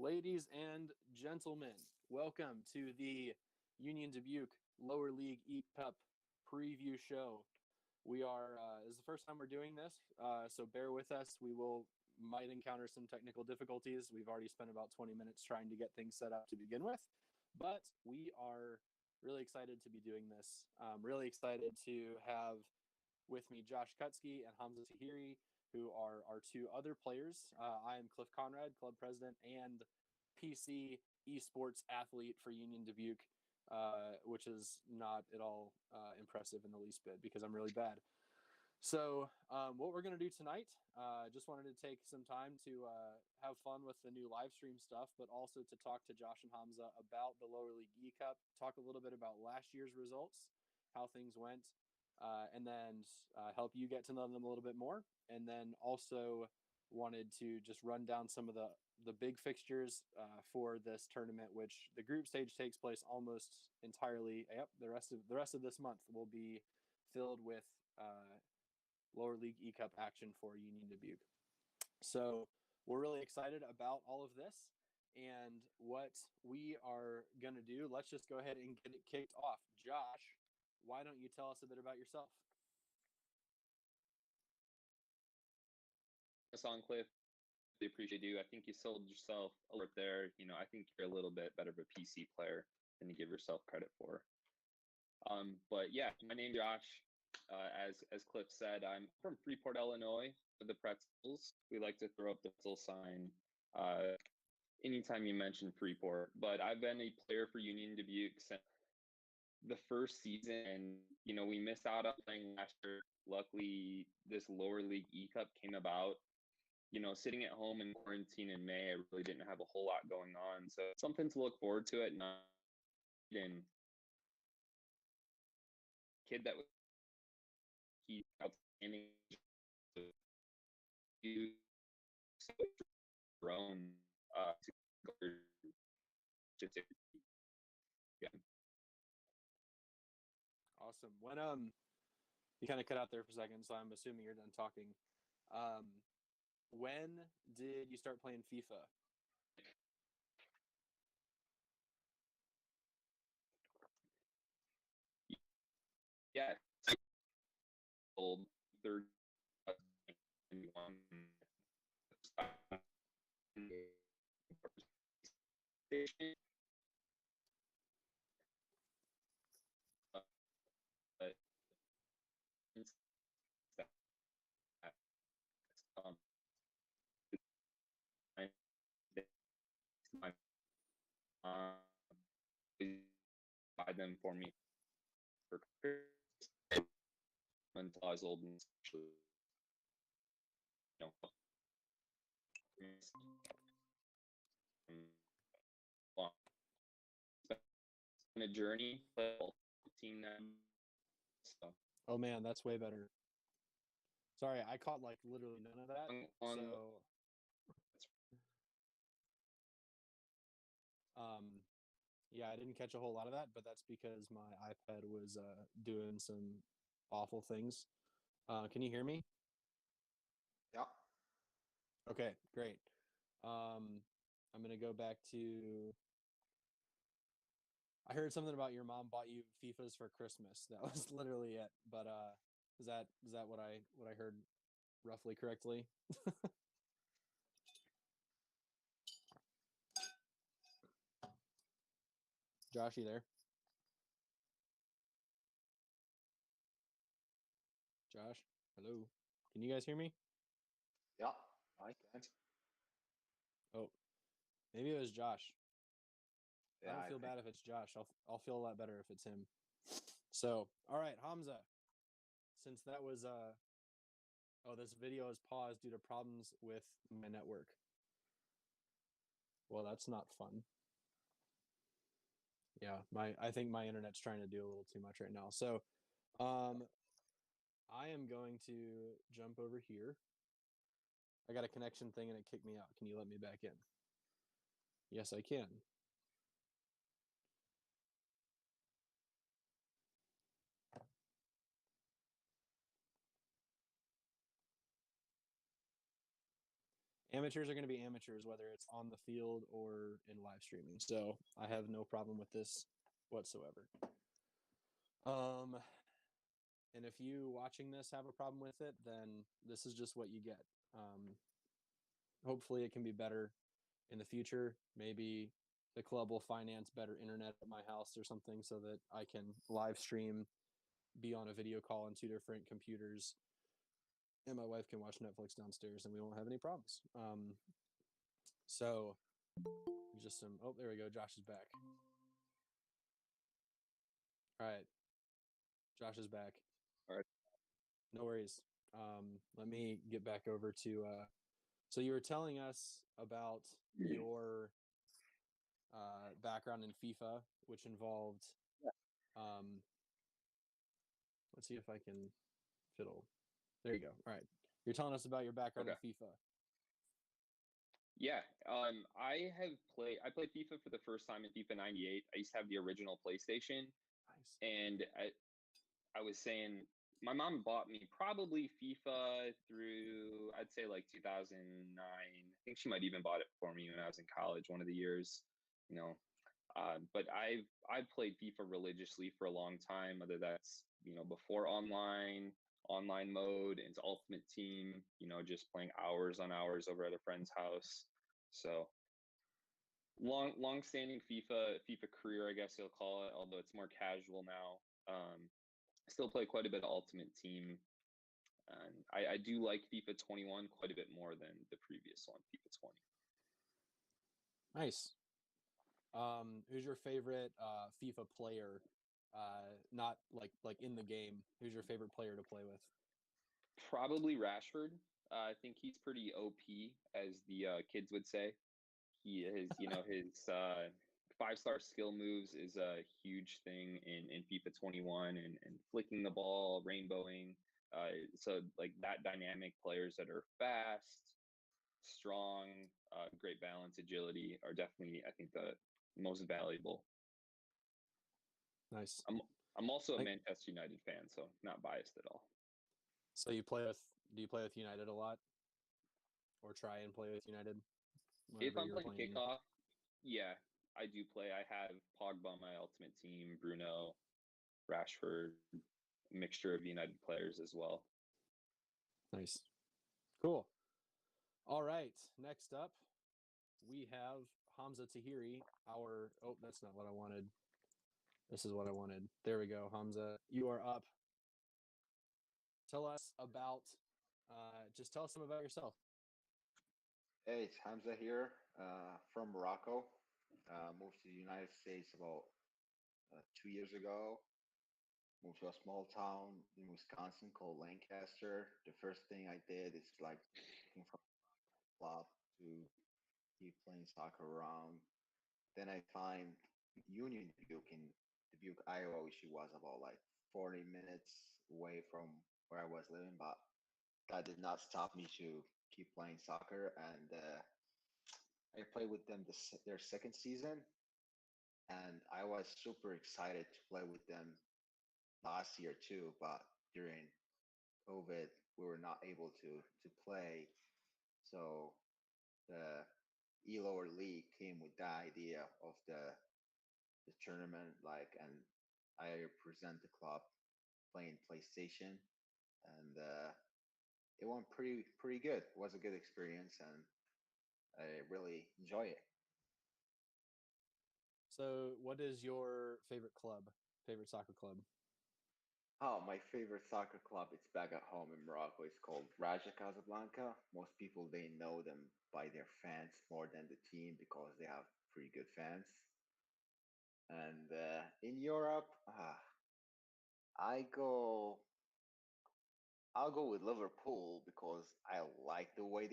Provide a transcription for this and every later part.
Ladies and gentlemen, welcome to the Union Dubuque Lower League eCup preview show. This is the first time we're doing this, so bear with us. Might encounter some technical difficulties. We've already spent about 20 minutes trying to get things set up to begin with, but we are really excited to be doing this. Really excited to have with me Josh Kutsky and Hamza Tahiri, who are our two other players. I am Cliff Conrad, club president and PC esports athlete for Union Dubuque, which is not at all impressive in the least bit because I'm really bad. So what we're going to do tonight, just wanted to take some time to have fun with the new live stream stuff, but also to talk to Josh and Hamza about the Lower League eCup, talk a little bit about last year's results, how things went, and then help you get to know them a little bit more. And then also wanted to just run down some of the big fixtures for this tournament, which the group stage takes place almost entirely. The rest of this month will be filled with Lower League eCup action for Union Dubuque. So we're really excited about all of this and what we are going to do. Let's just go ahead and get it kicked off. Josh, why don't you tell us a bit about yourself? On Cliff, I appreciate you. I think you sold yourself a little bit there. I think you're a little bit better of a PC player than you give yourself credit for. But yeah, my name's Josh. As Cliff said, I'm from Freeport, Illinois, with the pretzels. We like to throw up the pretzel sign anytime you mention Freeport. But I've been a player for Union Dubuque since the first season, and we missed out on playing last year. Luckily, this Lower League eCup came about. Sitting at home in quarantine in May, I really didn't have a whole lot going on. So something to look forward to at night. And kid that was outstanding, grown yeah. Awesome. When you kind of cut out there for a second, so I'm assuming you're done talking. When did you start playing FIFA? Yeah, old 31. My mom buy them for me for Christmas until I was old and long. It's been a journey, but so. Oh man, that's way better. Sorry, I caught like literally none of that. So yeah, I didn't catch a whole lot of that, but that's because my iPad was doing some awful things. Can you hear me? Yeah. Okay, great. I'm gonna go back to. I heard something about your mom bought you FIFAs for Christmas. That was literally it. But is that what I heard roughly correctly? Josh, you there? Josh, hello. Can you guys hear me? Yeah, I can. Oh, maybe it was Josh. Yeah, I don't feel bad if it's Josh. I'll feel a lot better if it's him. So, all right, Hamza. Since that was this video is paused due to problems with my network. Well, that's not fun. Yeah, I think my internet's trying to do a little too much right now. So, I am going to jump over here. I got a connection thing and it kicked me out. Can you let me back in? Yes, I can. Amateurs are going to be amateurs, whether it's on the field or in live streaming. So I have no problem with this whatsoever. And if you watching this have a problem with it, then this is just what you get. Hopefully it can be better in the future. Maybe the club will finance better internet at my house or something so that I can live stream, be on a video call on 2 different computers, and my wife can watch Netflix downstairs and we won't have any problems. So just some, oh, there we go. Josh is back. All right. Josh is back. All right. No worries. Let me get back over to, so you were telling us about your background in FIFA, which involved, let's see if I can fiddle. There you go. All right. You're telling us about your background in FIFA. Yeah, I played FIFA for the first time in FIFA 98. I used to have the original PlayStation. Nice. And I was saying, my mom bought me probably FIFA through, I'd say like 2009. I think she might even bought it for me when I was in college, one of the years, you know. But I've played FIFA religiously for a long time, whether that's, you know, before online mode, into Ultimate Team, you know, just playing hours on hours over at a friend's house. So long-standing FIFA career, I guess you'll call it, although it's more casual now. Still play quite a bit of Ultimate Team, and I do like FIFA 21 quite a bit more than the previous one, FIFA 20. Nice. Who's your favorite FIFA player? Not like in the game. Who's your favorite player to play with? Probably Rashford. I think he's pretty OP, as the kids would say. He is, you know, his 5-star skill moves is a huge thing in FIFA 21, and flicking the ball, rainbowing. So like that dynamic players that are fast, strong, great balance, agility are definitely, I think, the most valuable. Nice. I'm also a Manchester United fan, so not biased at all. So do you play with United a lot? Or try and play with United? If I'm playing kickoff, yeah, I do play. I have Pogba on my Ultimate Team, Bruno, Rashford, a mixture of United players as well. Nice. Cool. All right. Next up, we have Hamza Tahiri. Oh, that's not what I wanted. This is what I wanted. There we go, Hamza. You are up. Tell us about, just tell us some about yourself. Hey, it's Hamza here, from Morocco. Moved to the United States about 2 years ago. Moved to a small town in Wisconsin called Lancaster. The first thing I did is like looking for a club to keep playing soccer around. Then I find Union Dubuque in Dubuque, Iowa, which was about like 40 minutes away from where I was living, but that did not stop me to keep playing soccer. And I played with them their second season, and I was super excited to play with them last year too. But during COVID, we were not able to play. So the lower league came with the idea of the tournament, like, and I represent the club playing PlayStation, and it went pretty good. It was a good experience, and I really enjoy it. So, what is your favorite club? Favorite soccer club? Oh, my favorite soccer club, it's back at home in Morocco. It's called Raja Casablanca. Most people, they know them by their fans more than the team because they have pretty good fans. And in Europe, I go I'll go with Liverpool because I like the way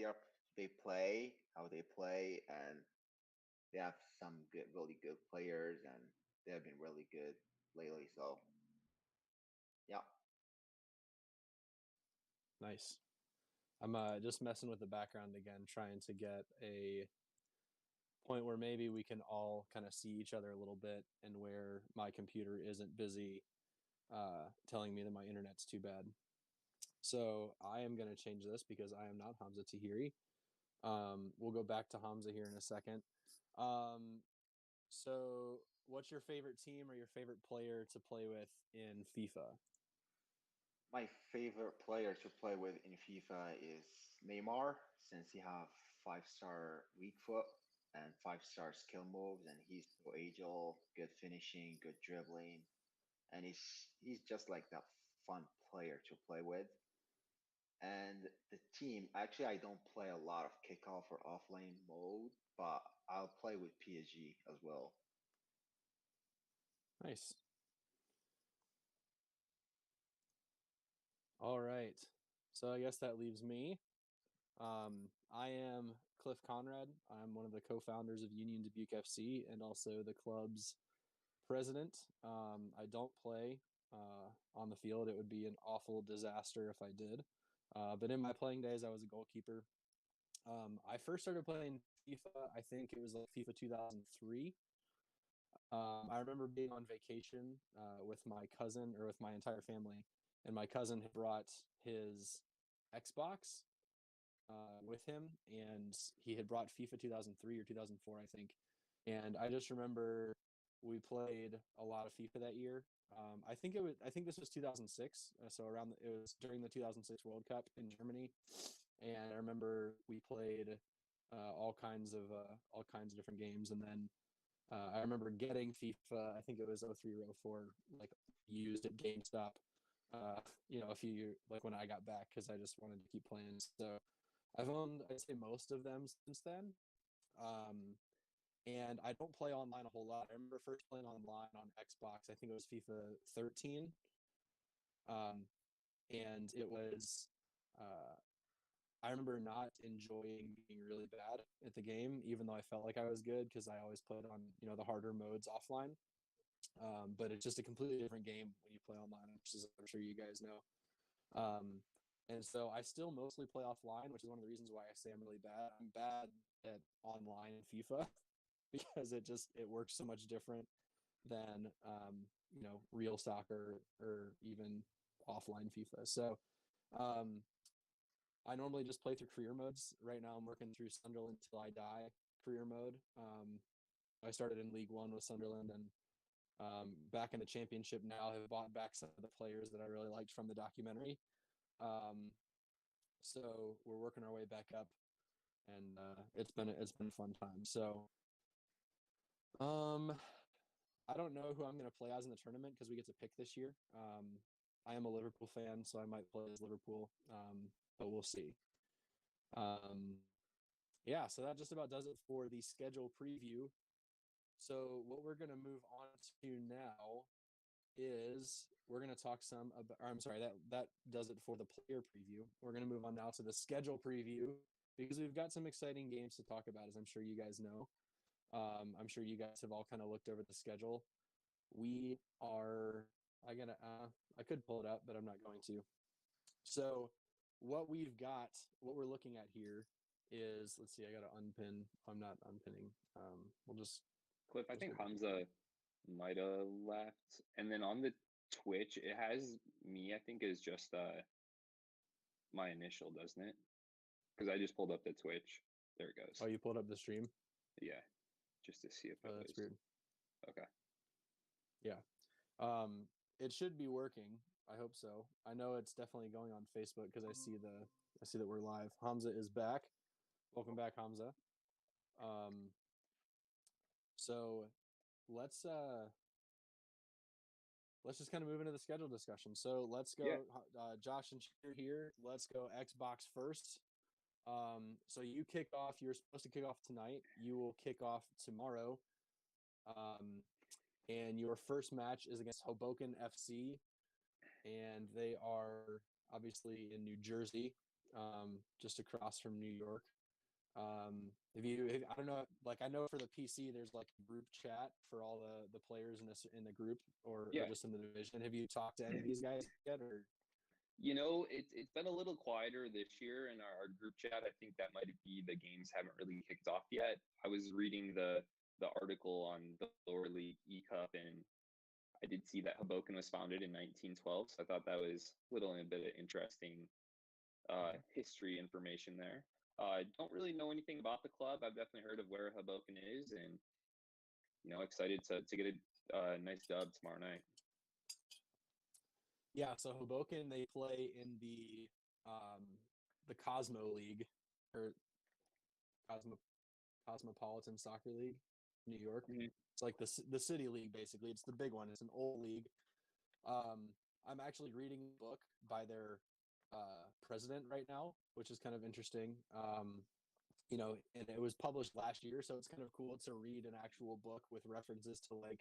they play, how they play, and they have some really good players, and they have been really good lately. So, yeah. Nice. I'm just messing with the background again, trying to get a point where maybe we can all kind of see each other a little bit, and where my computer isn't busy telling me that my internet's too bad. So I am going to change this because I am not Hamza Tahiri. We'll go back to Hamza here in a second. So what's your favorite team or your favorite player to play with in FIFA? My favorite player to play with in FIFA is Neymar, since he have 5-star weak foot and 5-star skill moves, and he's so agile, good finishing, good dribbling, and he's just like that fun player to play with. And the team, actually, I don't play a lot of kickoff or offlane mode, but I'll play with PSG as well. Nice. All right. So I guess that leaves me. I am Cliff Conrad. I'm one of the co-founders of Union Dubuque FC and also the club's president. I don't play on the field. It would be an awful disaster if I did. But in my playing days, I was a goalkeeper. I first started playing FIFA, I think it was like FIFA 2003. I remember being on vacation with my cousin or with my entire family, and my cousin had brought his Xbox with him, and he had brought FIFA 2003 or 2004, I think. And I just remember we played a lot of FIFA that year. I think it was. I think this was 2006. So it was during the 2006 World Cup in Germany, and I remember we played all kinds of different games, and then I remember getting FIFA. I think it was 03 or 04, like used at GameStop. A few years like when I got back because I just wanted to keep playing. So I've owned, I'd say, most of them since then. And I don't play online a whole lot. I remember first playing online on Xbox. I think it was FIFA 13. And it was, I remember not enjoying being really bad at the game, even though I felt like I was good because I always played on, the harder modes offline. But it's just a completely different game when you play online, which is, I'm sure you guys know. And so I still mostly play offline, which is one of the reasons why I say I'm really bad. I'm bad at online FIFA because it works so much different than real soccer or even offline FIFA. So I normally just play through career modes. Right now I'm working through Sunderland Till I Die career mode. I started in League One with Sunderland and back in the championship now, have bought back some of the players that I really liked from the documentary. So we're working our way back up, and it's been a fun time. So I don't know who I'm going to play as in the tournament because we get to pick this year. I am a Liverpool fan, so I might play as Liverpool, but we'll see. Yeah, so that just about does it for the schedule preview. So what we're going to move on to now is we're going to talk some about, I'm sorry, that does it for the player preview. We're going to move on now to the schedule preview because we've got some exciting games to talk about, as I'm sure you guys know. I'm sure you guys have all kind of looked over the schedule. I could pull it up, but I'm not going to. So what we're looking at here is, let's see, I got to unpin. I'm not unpinning. We'll just. Cliff, I think Hamza might have left. And then on the Twitch, it has me, I think, is just my initial, doesn't it? Because I just pulled up the Twitch. There it goes. Oh, you pulled up the stream? Yeah, just to see if it that's was. Weird. Okay. Yeah. It should be working. I hope so. I know it's definitely going on Facebook because I see that we're live. Hamza is back. Welcome back, Hamza. So let's just kind of move into the schedule discussion. So let's go, Josh and Cheer here. Let's go Xbox first. So you kick off. You're supposed to kick off tonight. You will kick off tomorrow. And your first match is against Hoboken FC, and they are obviously in New Jersey, just across from New York. I don't know, like I know for the PC, there's like a group chat for all the players in the group or just in the division. Have you talked to any of these guys yet, or? It's been a little quieter this year in our group chat. I think that might be the games haven't really kicked off yet. I was reading the article on the lower league eCup, and I did see that Hoboken was founded in 1912. So I thought that was a bit of interesting history information there. Don't really know anything about the club. I've definitely heard of where Hoboken is, and excited to get a nice dub tomorrow night. Yeah, so Hoboken, they play in the Cosmo League, or Cosmopolitan Soccer League, New York. Mm-hmm. It's like the city league, basically. It's the big one. It's an old league. I'm actually reading a book by their president right now, which is kind of interesting. And it was published last year, so it's kind of cool to read an actual book with references to like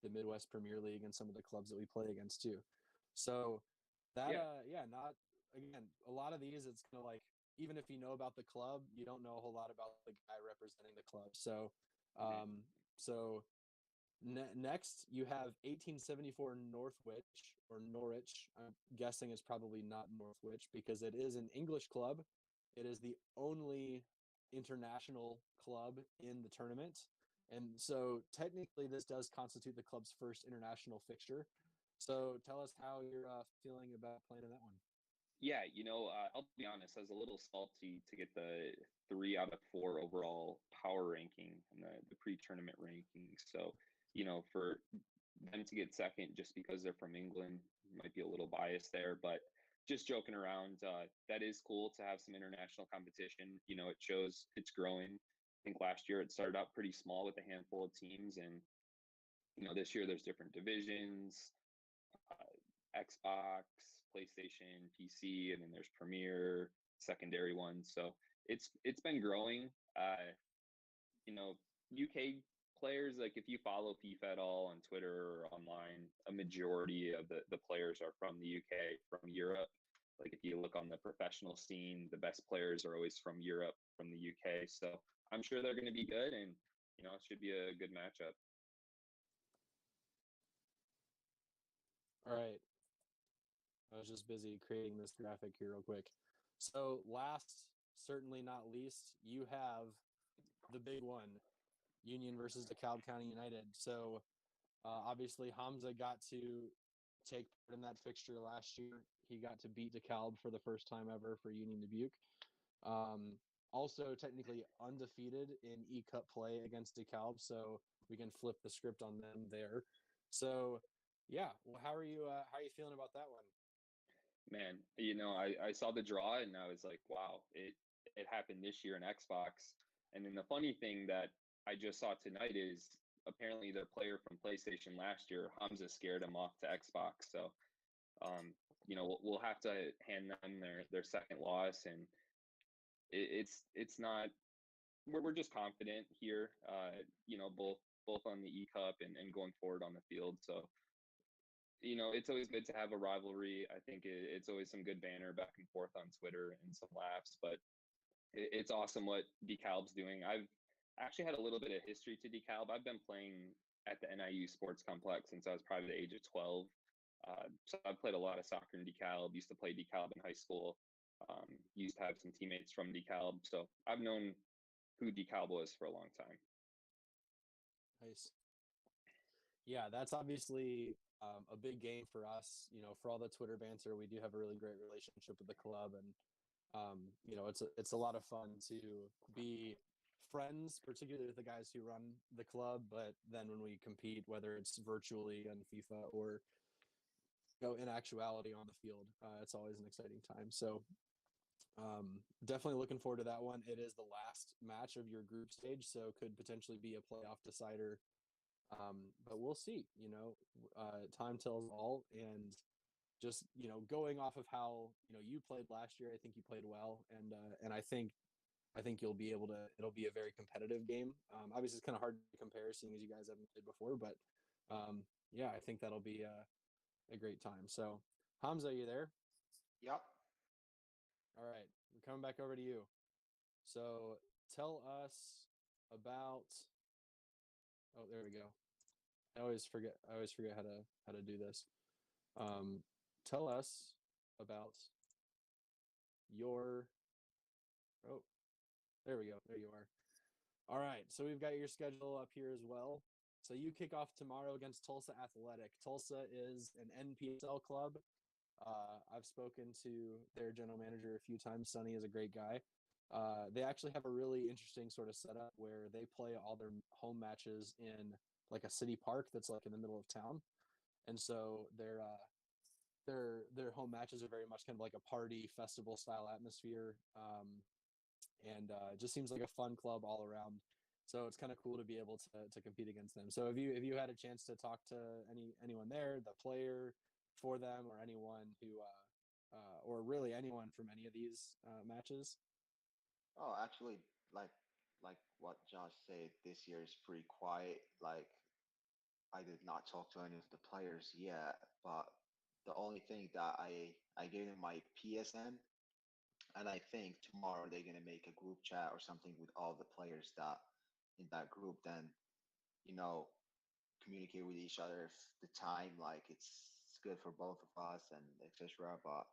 the Midwest Premier League and some of the clubs that we play against too. So that not again, a lot of these it's kind of like, even if you know about the club, you don't know a whole lot about the guy representing the club. So next you have 1874 Norwich. I'm guessing it's probably not Northwich because it is an English club. It is the only international club in the tournament. And so technically this does constitute the club's first international fixture. So tell us how you're feeling about playing in that one. Yeah, I'll be honest, I was a little salty to get the 3 out of 4 overall power ranking and the pre-tournament ranking. So, for them to get second just because they're from England might be a little biased there, but just joking around, that is cool to have some international competition. It shows it's growing. I think last year it started out pretty small with a handful of teams, and this year there's different divisions, Xbox, PlayStation, PC, and then there's Premier, secondary ones. So it's been growing. UK players, like if you follow FIFA at all on Twitter or online, a majority of the players are from the UK, from Europe. Like if you look on the professional scene, the best players are always from Europe, from the UK. So I'm sure they're going to be good, and it should be a good matchup. All right. I was just busy creating this graphic here real quick. So last, certainly not least, you have the big one, Union versus DeKalb County United. So obviously Hamza got to take part in that fixture last year. He got to beat DeKalb for the first time ever for Union Dubuque. Also technically undefeated in eCup play against DeKalb, so we can flip the script on them there. So yeah, well, how are you feeling about that one? Man, I saw the draw and I was like, wow, it happened this year in Xbox. And then the funny thing that I just saw tonight is apparently the player from PlayStation last year, Hamza, scared him off to Xbox. So, we'll have to hand them their second loss, and it's not. We're just confident here. Both on the eCup and going forward on the field. So, it's always good to have a rivalry. I think it's always some good banner back and forth on Twitter and some laughs, but it's awesome what DeKalb's doing. I've actually had a little bit of history to DeKalb. I've been playing at the NIU Sports Complex since I was probably the age of 12. So I've played a lot of soccer in DeKalb, used to play DeKalb in high school, used to have some teammates from DeKalb. So I've known who DeKalb was for a long time. Nice. Yeah, that's obviously a big game for us. For all the Twitter banter, we do have a really great relationship with the club, and it's a lot of fun to be friends, particularly with the guys who run the club. But then when we compete, whether it's virtually on FIFA or in actuality on the field, it's always an exciting time. So definitely looking forward to that one. It is the last match of your group stage, so could potentially be a playoff decider. But we'll see. Time tells all, and just going off of how you played last year, I think you played well, and I think you'll be able to. It'll be a very competitive game. Obviously, it's kind of hard to compare, seeing as you guys haven't played before, but yeah, I think that'll be a great time. So, Hamza, you there? Yep. All right, we're coming back over to you. So, tell us about. Oh, there we go. I always forget how to do this. Tell us about your. Oh, there we go. There you are. All right. So we've got your schedule up here as well. So you kick off tomorrow against Tulsa Athletic. Tulsa is an NPSL club. I've spoken to their general manager a few times. Sonny is a great guy. They actually have a really interesting sort of setup where they play all their home matches in like a city park that's like in the middle of town, and so their home matches are very much kind of like a party festival style atmosphere, and it just seems like a fun club all around. So it's kind of cool to be able to compete against them. So have you had a chance to talk to anyone there, the player for them, or anyone who or really anyone from any of these matches? Oh, actually, like like what Josh said, this year is pretty quiet. Like I did not talk to any of the players yet, but the only thing that I gave them my PSN, and I think tomorrow they're gonna make a group chat or something with all the players that in that group. Then you know communicate with each other if the time like it's good for both of us and etc. But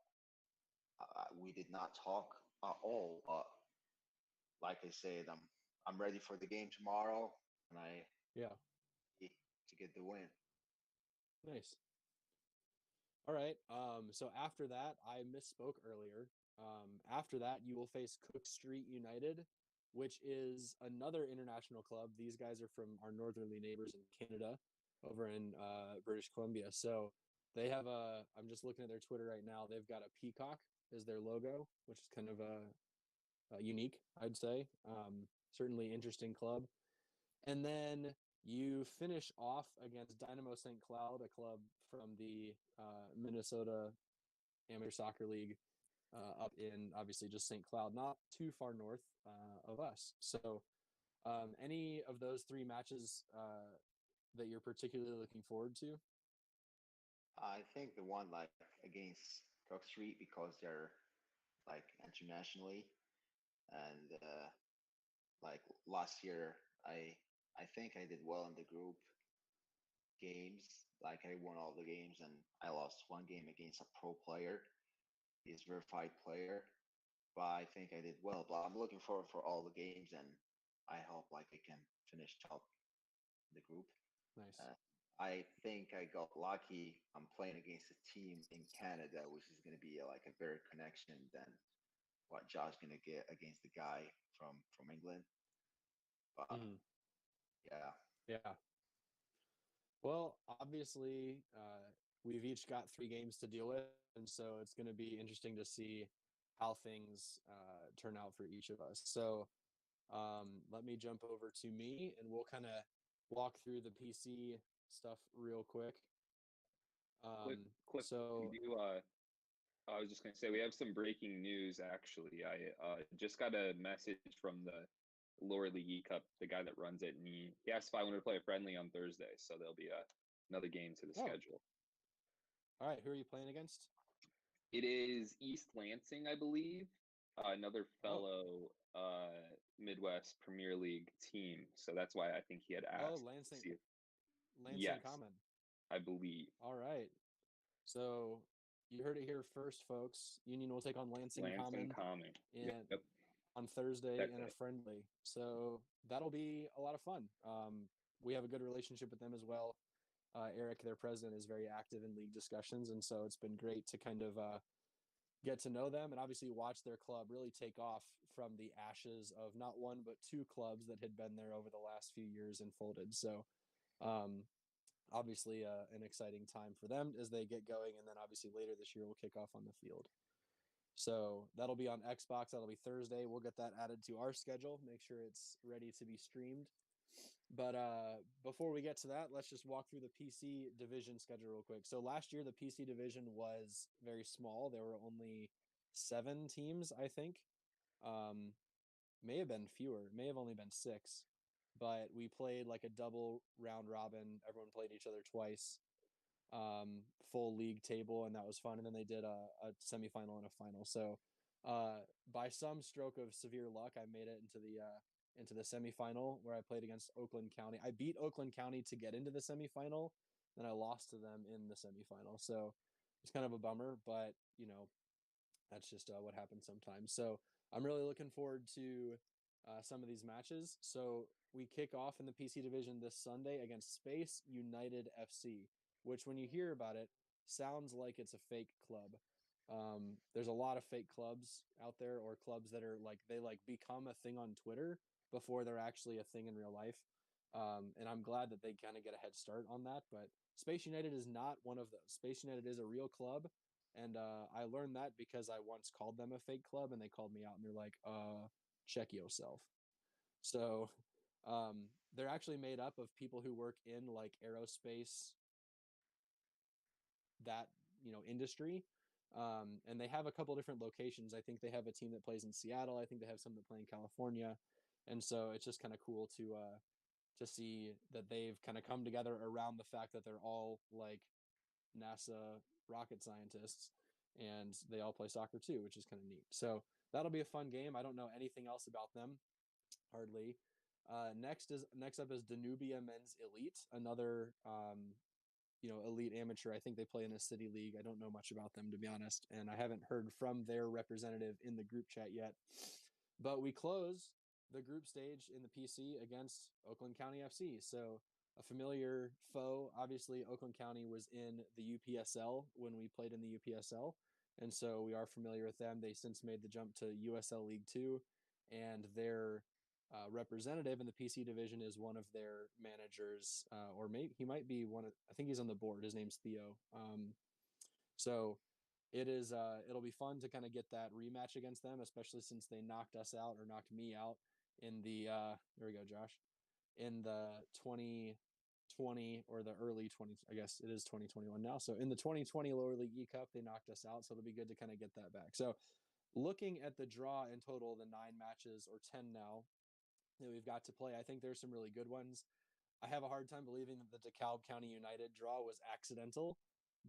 we did not talk at all. But like I said, I'm ready for the game tomorrow, and I Yeah, to get the win. nice. All right. So after that, I misspoke earlier. After that, you will face Cook Street United, which is another international club. These guys are from our northerly neighbors in Canada, over in British Columbia. So they have a. I'm just looking at their Twitter right now. They've got a peacock as their logo, which is kind of unique, I'd say. Certainly interesting club. And then you finish off against Dynamo St. Cloud, a club from the Minnesota Amateur Soccer League, up in obviously just St. Cloud, not too far north of us. So, any of those three matches that you're particularly looking forward to? I think the one like against Cook Street because they're like internationally, and like last year I think I did well in the group games. Like I won all the games, and I lost one game against a pro player. He's a verified player, but I think I did well. But I'm looking forward for all the games, and I hope like I can finish top in the group. Nice. I think I got lucky. I'm playing against a team in Canada, which is going to be like a better connection than what Josh going to get against the guy from England. But Mhm. yeah, Yeah. Well, obviously, we've each got three games to deal with, and so it's going to be interesting to see how things turn out for each of us. So, let me jump over to me, and we'll kind of walk through the PC stuff real quick. Quick, quick. We So, do. I was just gonna say we have some breaking news. Actually, I just got a message from the lower league eCup, the guy that runs it, and he asked if I wanted to play a friendly on Thursday. So there'll be another game to the oh, schedule. all right. Who are you playing against? It is East Lansing, I believe, another Oh, fellow Midwest Premier League team. So that's why I think he had oh, asked to Lansing, see if Lansing yes, Common. I believe All right. So you heard it here first, folks. Union will take on Lansing Lansing Common Common. in Yep, on Thursday that's in a it. friendly. So that'll be a lot of fun. We have a good relationship with them as well. Eric, their president, is very active in league discussions, and so it's been great to kind of get to know them and obviously watch their club really take off from the ashes of not one but two clubs that had been there over the last few years and folded. So um, obviously an exciting time for them as they get going, and then obviously later this year we'll kick off on the field. So that'll be on Xbox. That'll be Thursday. We'll get that added to our schedule. Make sure it's ready to be streamed. But before we get to that, let's just walk through the PC division schedule real quick. So last year, the PC division was very small. There were only 7 teams, I think. Um, may have been fewer, may have only been 6. But we played like a double round robin. Everyone played each other twice, full league table, and that was fun. And then they did a semifinal and a final. So by some stroke of severe luck, I made it into the semifinal where I played against Oakland County. I beat Oakland County to get into the semifinal, then I lost to them in the semifinal. So it's kind of a bummer, but that's just what happens sometimes. So I'm really looking forward to some of these matches. So we kick off in the PC division this Sunday against Space United FC, which when you hear about it, sounds like it's a fake club. There's a lot of fake clubs out there, or clubs that are like they like become a thing on Twitter before they're actually a thing in real life. And I'm glad that they kind of get a head start on that. But Space United is not one of those. Space United is a real club, and I learned that because I once called them a fake club, and they called me out, and they're like, check yourself." So they're actually made up of people who work in like aerospace, that industry. And they have a couple different locations. I think they have a team that plays in Seattle. I think they have some that play in California, and so it's just kind of cool to see that they've kind of come together around the fact that they're all like NASA rocket scientists, and they all play soccer too, which is kind of neat. So that'll be a fun game. I don't know anything else about them, hardly. Next up is Danubia Men's Elite, another elite amateur. I think they play in a city league. I don't know much about them, to be honest, and I haven't heard from their representative in the group chat yet. But we close the group stage in the PC against Oakland County FC. So a familiar foe. Obviously, Oakland County was in the UPSL when we played in the UPSL, and so we are familiar with them. They since made the jump to USL League 2, and their representative in the PC division is one of their managers, or maybe he might be one of, I think he's on the board. His name's Theo. So it'll be fun to kind of get that rematch against them, especially since they knocked us out, or knocked me out in the there we go, Josh, in the 2020, or the early 20, I guess it is 2021 now. So in the 2020 lower league eCup, they knocked us out. So it'll be good to kind of get that back. So looking at the draw in total, the 9 matches, or 10 now, that we've got to play, I think there's some really good ones. I have a hard time believing that the DeKalb County United draw was accidental,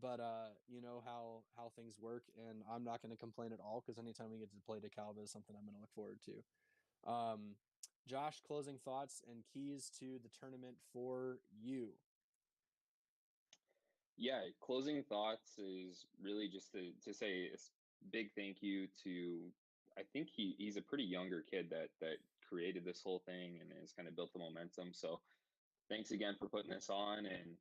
but you know how things work, and I'm not going to complain at all, because anytime we get to play DeKalb is something I'm going to look forward to. Josh, closing thoughts and keys to the tournament for you. Yeah, closing thoughts is really just to say a big thank you to, I think he's a pretty younger kid that created this whole thing and has kind of built the momentum. So thanks again for putting this on, and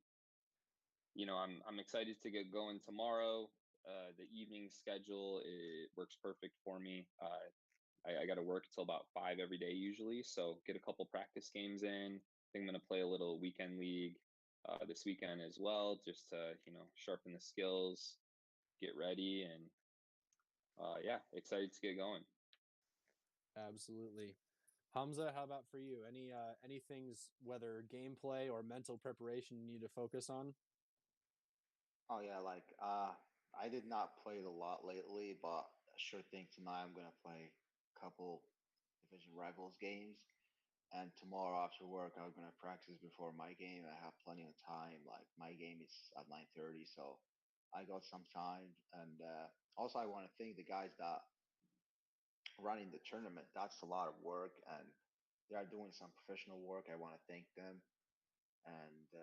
I'm excited to get going tomorrow. The evening schedule, it works perfect for me. I got to work till about 5 every day usually, so get a couple practice games in. I think I'm going to play a little weekend league this weekend as well, just to sharpen the skills, get ready, and yeah, excited to get going. Absolutely. Hamza, how about for you? Any things, whether gameplay or mental preparation, you need to focus on? Oh yeah, like I did not play it a lot lately, but I sure think tonight I'm gonna play a couple division rivals games. And tomorrow after work, I'm gonna practice before my game. I have plenty of time. Like my game is at 9:30, so I got some time. And also, I want to thank the guys that running the tournament. That's a lot of work, and they are doing some professional work. I want to thank them, and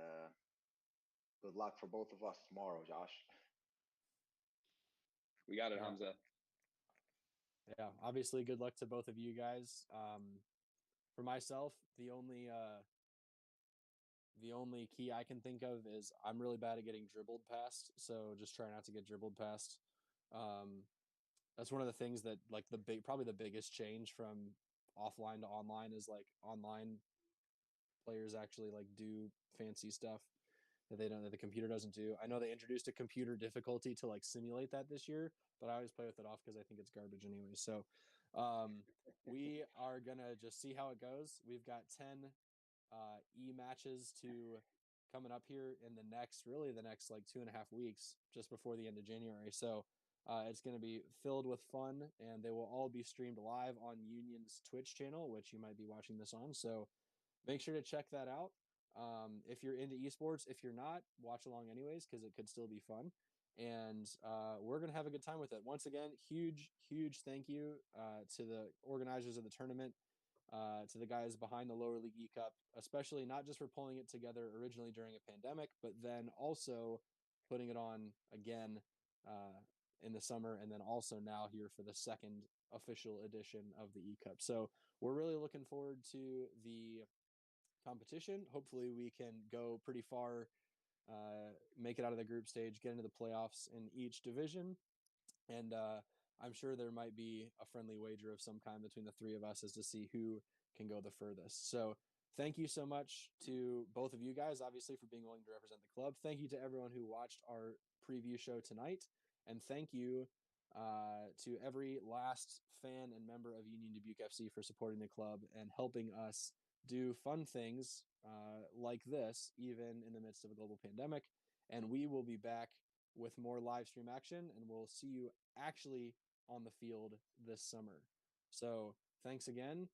good luck for both of us tomorrow, Josh. We got it, Yeah. Hamza. Yeah, obviously, good luck to both of you guys. For myself, the only key I can think of is I'm really bad at getting dribbled past, so just try not to get dribbled past. That's one of the things that, like, probably the biggest change from offline to online is, like, online players actually like do fancy stuff that the computer doesn't do. I know they introduced a computer difficulty to like simulate that this year, but I always play with it off because I think it's garbage anyway. So we are gonna just see how it goes. We've got 10 matches to coming up here in the next like 2.5 weeks, just before the end of January. So it's going to be filled with fun, and they will all be streamed live on Union's Twitch channel, which you might be watching this on. So make sure to check that out. If you're into esports, if you're not, watch along anyways, because it could still be fun. And we're going to have a good time with it. Once again, huge thank you to the organizers of the tournament, to the guys behind the lower league eCup, especially not just for pulling it together originally during a pandemic, but then also putting it on again in the summer, and then also now here for the second official edition of the eCup. So we're really looking forward to the competition. Hopefully we can go pretty far, make it out of the group stage, get into the playoffs in each division, And I'm sure there might be a friendly wager of some kind between the three of us as to see who can go the furthest. So thank you so much to both of you guys, obviously, for being willing to represent the club. Thank you to everyone who watched our preview show tonight. And thank you to every last fan and member of Union Dubuque FC for supporting the club and helping us do fun things like this, even in the midst of a global pandemic. And we will be back with more live stream action, and we'll see you actually on the field this summer. So thanks again,